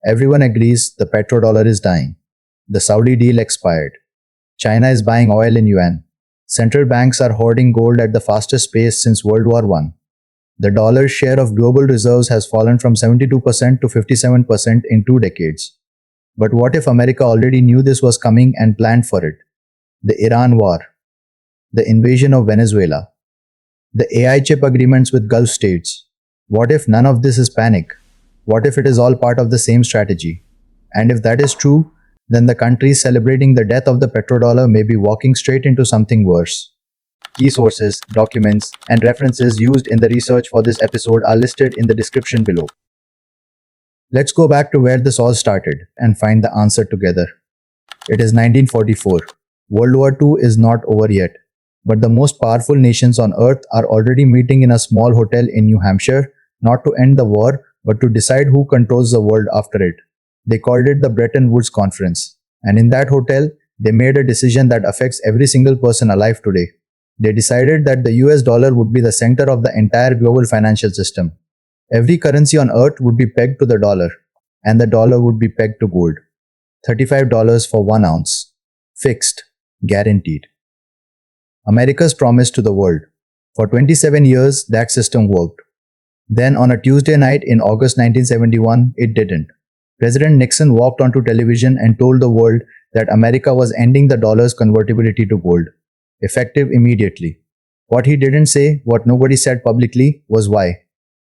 Everyone agrees the petrodollar is dying. The Saudi deal expired. China is buying oil in yuan. Central banks are hoarding gold at the fastest pace since World War I. The dollar's share of global reserves has fallen from 72% to 57% in 2 decades. But what if America already knew this was coming and planned for it? The Iran war, the invasion of Venezuela, the AI chip agreements with Gulf states. What if none of this is panic? What if it is all part of the same strategy? And if that is true, then the countries celebrating the death of the petrodollar may be walking straight into something worse. Key sources, documents, and references used in the research for this episode are listed in the description below. Let's go back to where this all started and find the answer together. It is 1944. World War II is not over yet, but the most powerful nations on earth are already meeting in a small hotel in New Hampshire, not to end the war, but to decide who controls the world after it. They called it the Bretton Woods Conference, and in that hotel, they made a decision that affects every single person alive today. They decided that the US dollar would be the center of the entire global financial system. Every currency on earth would be pegged to the dollar, and the dollar would be pegged to gold. $35 for 1 ounce. Fixed. Guaranteed. America's promise to the world. For 27 years, that system worked. Then on a Tuesday night in August 1971, it didn't. President Nixon walked onto television and told the world that America was ending the dollar's convertibility to gold, effective immediately. What he didn't say, what nobody said publicly, was why.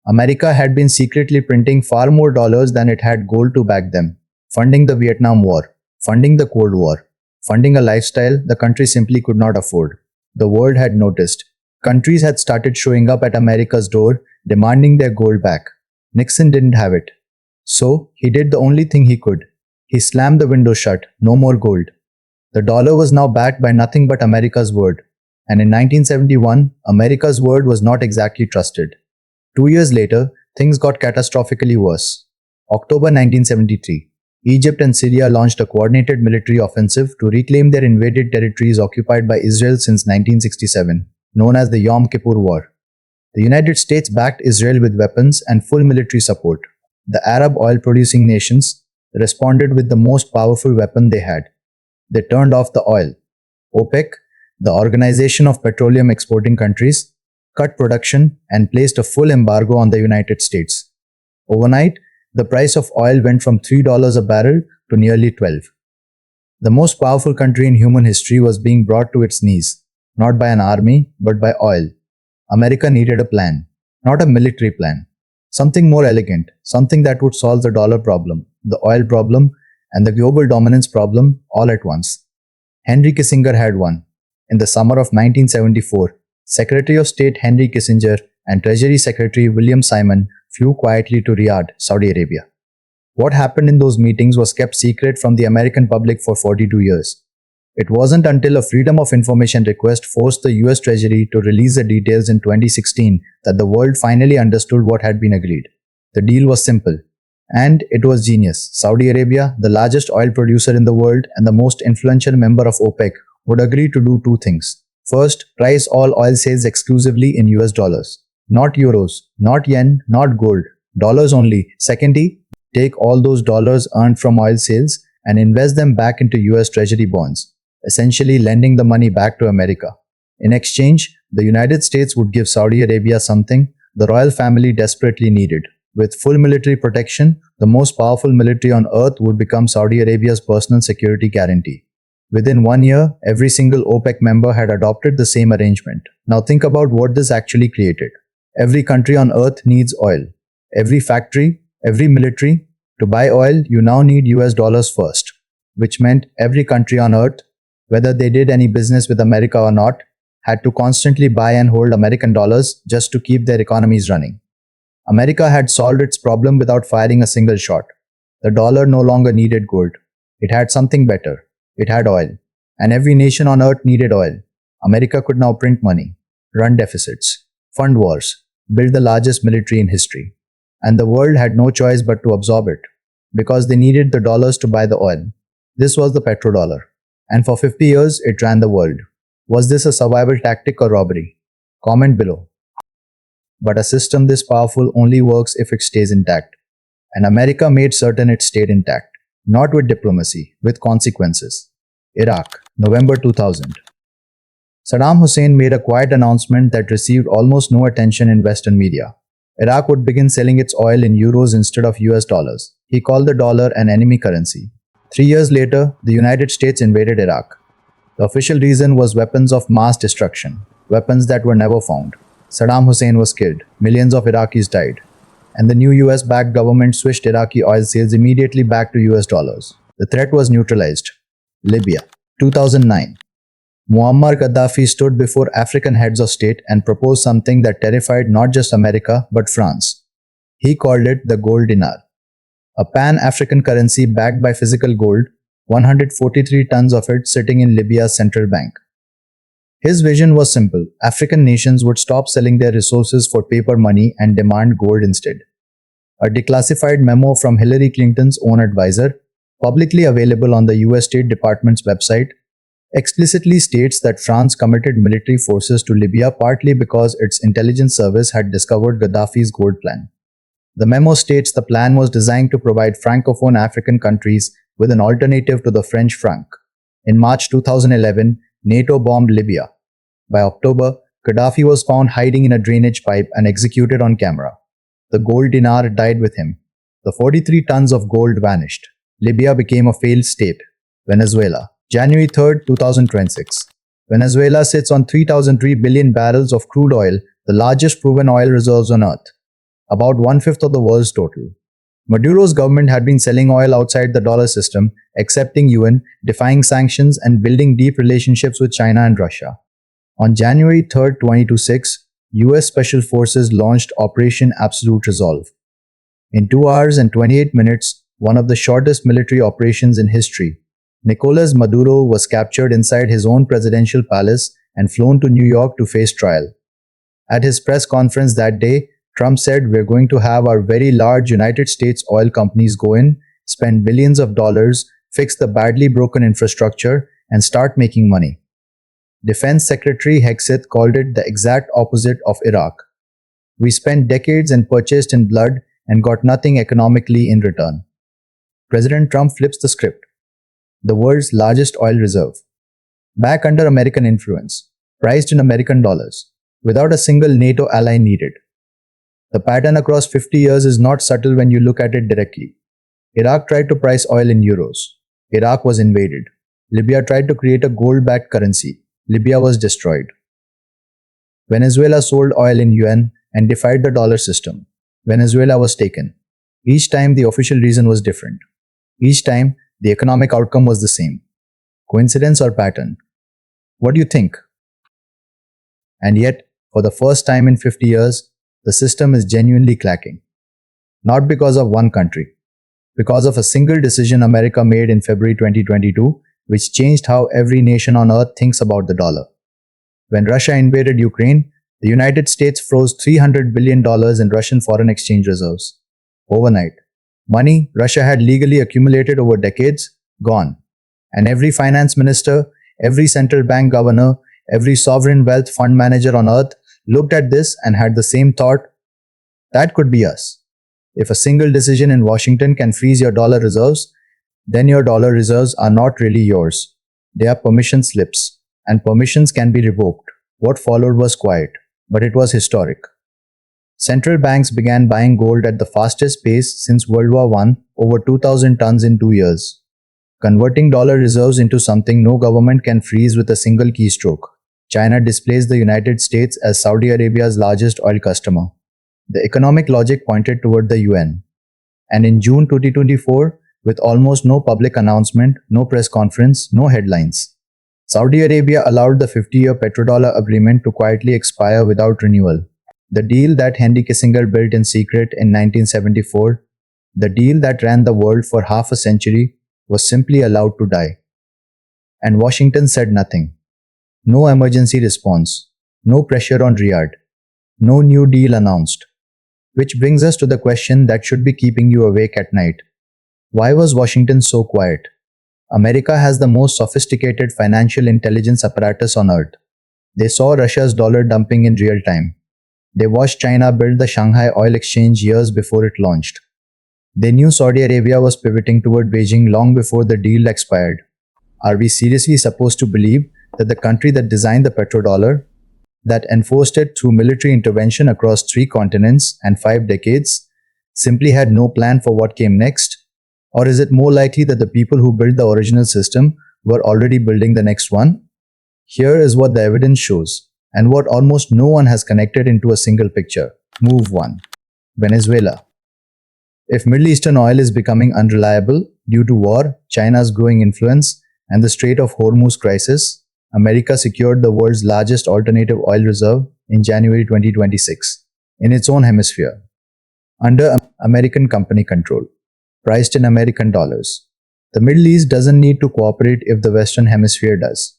America had been secretly printing far more dollars than it had gold to back them, funding the Vietnam War, funding the Cold War, funding a lifestyle the country simply could not afford. The world had noticed. Countries had started showing up at America's door, demanding their gold back. Nixon didn't have it. So, he did the only thing he could. He slammed the window shut, no more gold. The dollar was now backed by nothing but America's word. And in 1971, America's word was not exactly trusted. 2 years later, things got catastrophically worse. October 1973, Egypt and Syria launched a coordinated military offensive to reclaim their invaded territories occupied by Israel since 1967, known as the Yom Kippur War. The United States backed Israel with weapons and full military support. The Arab oil-producing nations responded with the most powerful weapon they had. They turned off the oil. OPEC, the Organization of Petroleum Exporting Countries, cut production and placed a full embargo on the United States. Overnight, the price of oil went from $3 a barrel to nearly $12. The most powerful country in human history was being brought to its knees, not by an army, but by oil. America needed a plan, not a military plan. Something more elegant, something that would solve the dollar problem, the oil problem, and the global dominance problem all at once. Henry Kissinger had one. In the summer of 1974, Secretary of State Henry Kissinger and Treasury Secretary William Simon flew quietly to Riyadh, Saudi Arabia. What happened in those meetings was kept secret from the American public for 42 years. It wasn't until a Freedom of Information request forced the US Treasury to release the details in 2016 that the world finally understood what had been agreed. The deal was simple. And it was genius. Saudi Arabia, the largest oil producer in the world and the most influential member of OPEC, would agree to do two things. First, price all oil sales exclusively in US dollars. Not euros, not yen, not gold. Dollars only. Secondly, take all those dollars earned from oil sales and invest them back into US Treasury bonds, essentially lending the money back to America. In exchange, the United States would give Saudi Arabia something the royal family desperately needed. With full military protection, the most powerful military on earth would become Saudi Arabia's personal security guarantee. Within 1 year, every single OPEC member had adopted the same arrangement. Now think about what this actually created. Every country on earth needs oil. Every factory, every military. To buy oil, you now need US dollars first, which meant every country on earth, whether they did any business with America or not, had to constantly buy and hold American dollars just to keep their economies running. America had solved its problem without firing a single shot. The dollar no longer needed gold. It had something better. It had oil. And every nation on earth needed oil. America could now print money, run deficits, fund wars, build the largest military in history. And the world had no choice but to absorb it, because they needed the dollars to buy the oil. This was the petrodollar. And for 50 years, it ran the world. Was this a survival tactic or robbery? Comment below. But a system this powerful only works if it stays intact. and America made certain it stayed intact, not with diplomacy, with consequences. Iraq, November 2000. Saddam Hussein made a quiet announcement that received almost no attention in Western media. Iraq would begin selling its oil in euros instead of US dollars. He called the dollar an enemy currency. 3 years later, the United States invaded Iraq. The official reason was weapons of mass destruction, weapons that were never found. Saddam Hussein was killed, millions of Iraqis died, and the new US backed government switched Iraqi oil sales immediately back to US dollars. The threat was neutralized. Libya, 2009. Muammar Gaddafi stood before African heads of state and proposed something that terrified not just America but France. He called it the gold dinar, a pan-African currency backed by physical gold, 143 tons of it sitting in Libya's central bank. His vision was simple: African nations would stop selling their resources for paper money and demand gold instead. A declassified memo from Hillary Clinton's own advisor, publicly available on the US State Department's website, explicitly states that France committed military forces to Libya partly because its intelligence service had discovered Gaddafi's gold plan. The memo states the plan was designed to provide Francophone African countries with an alternative to the French franc. In March 2011, NATO bombed Libya. By October, Gaddafi was found hiding in a drainage pipe and executed on camera. The gold dinar died with him. The 43 tons of gold vanished. Libya became a failed state. Venezuela, January 3, 2026. Venezuela sits on 3,003 billion barrels of crude oil, the largest proven oil reserves on earth, about one-fifth of the world's total. Maduro's government had been selling oil outside the dollar system, accepting UN, defying sanctions, and building deep relationships with China and Russia. On January 3, 2026, US Special Forces launched Operation Absolute Resolve. In 2 hours and 28 minutes, one of the shortest military operations in history, Nicolas Maduro was captured inside his own presidential palace and flown to New York to face trial. At his press conference that day, Trump said, "We're going to have our very large United States oil companies go in, spend billions of dollars, fix the badly broken infrastructure, and start making money." Defense Secretary Hegseth called it the exact opposite of Iraq. "We spent decades and purchased in blood and got nothing economically in return." President Trump flips the script. The world's largest oil reserve, back under American influence, priced in American dollars, without a single NATO ally needed. The pattern across 50 years is not subtle when you look at it directly. Iraq tried to price oil in euros. Iraq was invaded. Libya tried to create a gold-backed currency. Libya was destroyed. Venezuela sold oil in yuan and defied the dollar system. Venezuela was taken. Each time the official reason was different. Each time the economic outcome was the same. Coincidence or pattern? What do you think? And yet, for the first time in 50 years, the system is genuinely clacking. Not because of one country, because of a single decision America made in February 2022, which changed how every nation on earth thinks about the dollar. When Russia invaded Ukraine, the United States froze $300 billion in Russian foreign exchange reserves. Overnight, money Russia had legally accumulated over decades, gone. And every finance minister, every central bank governor, every sovereign wealth fund manager on earth looked at this and had the same thought: that could be us. If a single decision in Washington can freeze your dollar reserves, then your dollar reserves are not really yours. They are permission slips, and permissions can be revoked. What followed was quiet, but it was historic. Central banks began buying gold at the fastest pace since World War I, over 2,000 tons in 2 years, converting dollar reserves into something no government can freeze with a single keystroke. China displaced the United States as Saudi Arabia's largest oil customer. The economic logic pointed toward the UN. And in June 2024, with almost no public announcement, no press conference, no headlines, Saudi Arabia allowed the 50-year petrodollar agreement to quietly expire without renewal. The deal that Henry Kissinger built in secret in 1974, the deal that ran the world for half a century, was simply allowed to die. And Washington said nothing. No emergency response, no pressure on Riyadh, no new deal announced. Which brings us to the question that should be keeping you awake at night. Why was Washington so quiet? America has the most sophisticated financial intelligence apparatus on earth. They saw Russia's dollar dumping in real time. They watched China build the Shanghai Oil Exchange years before it launched. They knew Saudi Arabia was pivoting toward Beijing long before the deal expired. Are we seriously supposed to believe that the country that designed the petrodollar, that enforced it through military intervention across 3 continents and 5 decades, simply had no plan for what came next? Or is it more likely that the people who built the original system were already building the next one? Here is what the evidence shows, and what almost no one has connected into a single picture. Move 1. Venezuela. If Middle Eastern oil is becoming unreliable due to war, China's growing influence, and the Strait of Hormuz crisis, America secured the world's largest alternative oil reserve in January 2026 in its own hemisphere, under American company control, priced in American dollars. The Middle East doesn't need to cooperate if the Western Hemisphere does.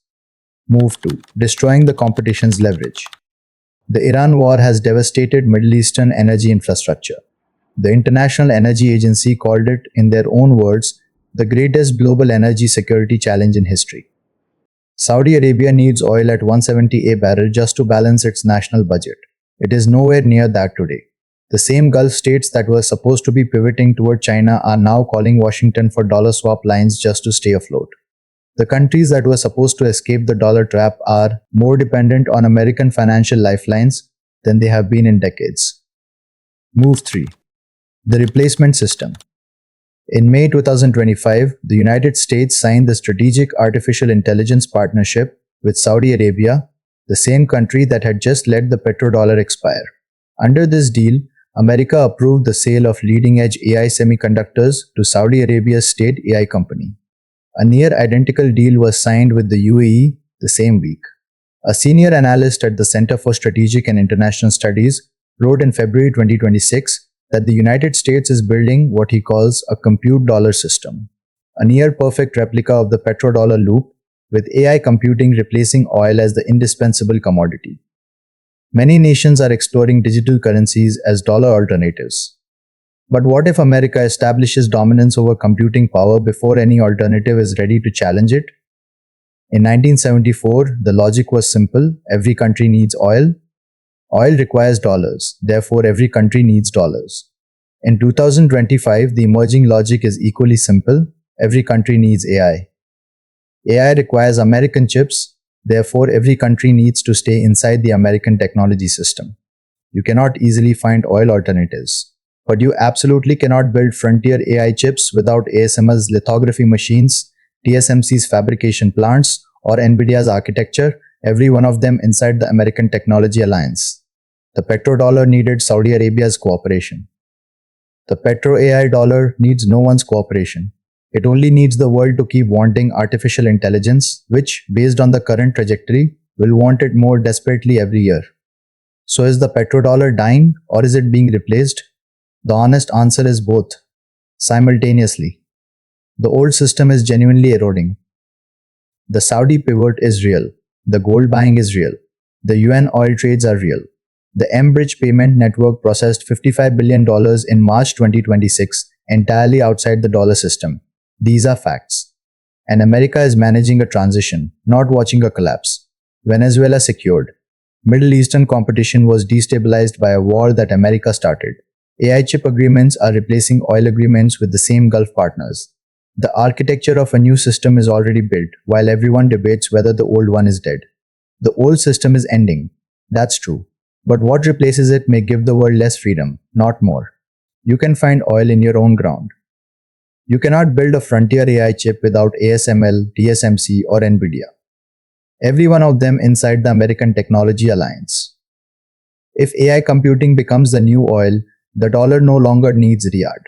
Move 2. Destroying the competition's leverage. The Iran war has devastated Middle Eastern energy infrastructure. The International Energy Agency called it, in their own words, the greatest global energy security challenge in history. Saudi Arabia needs oil at 170 a barrel just to balance its national budget. It is nowhere near that today. The same Gulf states that were supposed to be pivoting toward China are now calling Washington for dollar swap lines just to stay afloat. The countries that were supposed to escape the dollar trap are more dependent on American financial lifelines than they have been in decades. Move 3. The replacement system. In May 2025, the United States signed the Strategic Artificial Intelligence Partnership with Saudi Arabia, the same country that had just let the petrodollar expire. Under this deal, America approved the sale of leading-edge AI semiconductors to Saudi Arabia's state AI company. A near-identical deal was signed with the UAE the same week. A senior analyst at the Center for Strategic and International Studies wrote in February 2026 that the United States is building what he calls a compute dollar system, a near-perfect replica of the petrodollar loop, with AI computing replacing oil as the indispensable commodity. Many nations are exploring digital currencies as dollar alternatives. But what if America establishes dominance over computing power before any alternative is ready to challenge it? In 1974, the logic was simple: every country needs oil. Oil requires dollars, therefore every country needs dollars. In 2025, the emerging logic is equally simple: every country needs AI. AI requires American chips, therefore every country needs to stay inside the American technology system. You cannot easily find oil alternatives, but you absolutely cannot build frontier AI chips without ASML's lithography machines, TSMC's fabrication plants, or NVIDIA's architecture, every one of them inside the American Technology Alliance. The petrodollar needed Saudi Arabia's cooperation. The petro-AI dollar needs no one's cooperation. It only needs the world to keep wanting artificial intelligence, which, based on the current trajectory, will want it more desperately every year. So is the petrodollar dying, or is it being replaced? The honest answer is both, simultaneously. The old system is genuinely eroding. The Saudi pivot is real. The gold buying is real. The UN oil trades are real. The M-Bridge payment network processed $55 billion in March 2026, entirely outside the dollar system. These are facts. And America is managing a transition, not watching a collapse. Venezuela secured. Middle Eastern competition was destabilized by a war that America started. AI chip agreements are replacing oil agreements with the same Gulf partners. The architecture of a new system is already built, while everyone debates whether the old one is dead. The old system is ending. That's true. But what replaces it may give the world less freedom, not more. You can find oil in your own ground. You cannot build a frontier AI chip without ASML, TSMC, or NVIDIA. Every one of them inside the American Technology Alliance. If AI computing becomes the new oil, the dollar no longer needs Riyadh.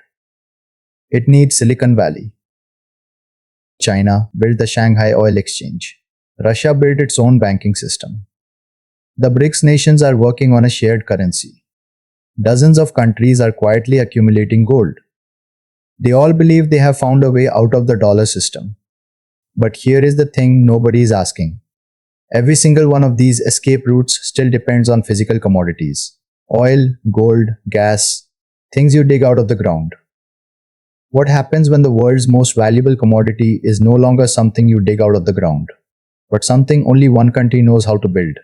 It needs Silicon Valley. China built the Shanghai Oil Exchange. Russia built its own banking system. The BRICS nations are working on a shared currency. Dozens of countries are quietly accumulating gold. They all believe they have found a way out of the dollar system. But here is the thing nobody is asking. Every single one of these escape routes still depends on physical commodities. Oil, gold, gas, things you dig out of the ground. What happens when the world's most valuable commodity is no longer something you dig out of the ground, but something only one country knows how to build?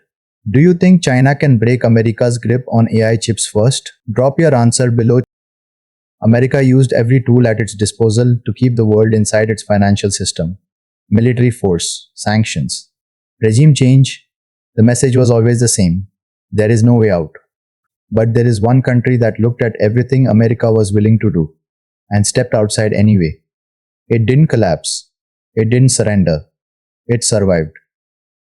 Do you think China can break America's grip on AI chips first? Drop your answer below. America used every tool at its disposal to keep the world inside its financial system. Military force, sanctions, regime change. The message was always the same. There is no way out. But there is one country that looked at everything America was willing to do and stepped outside anyway. It didn't collapse. It didn't surrender. It survived.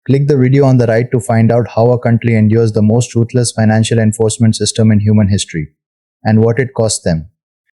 Click the video on the right to find out how a country endures the most ruthless financial enforcement system in human history and what it cost them.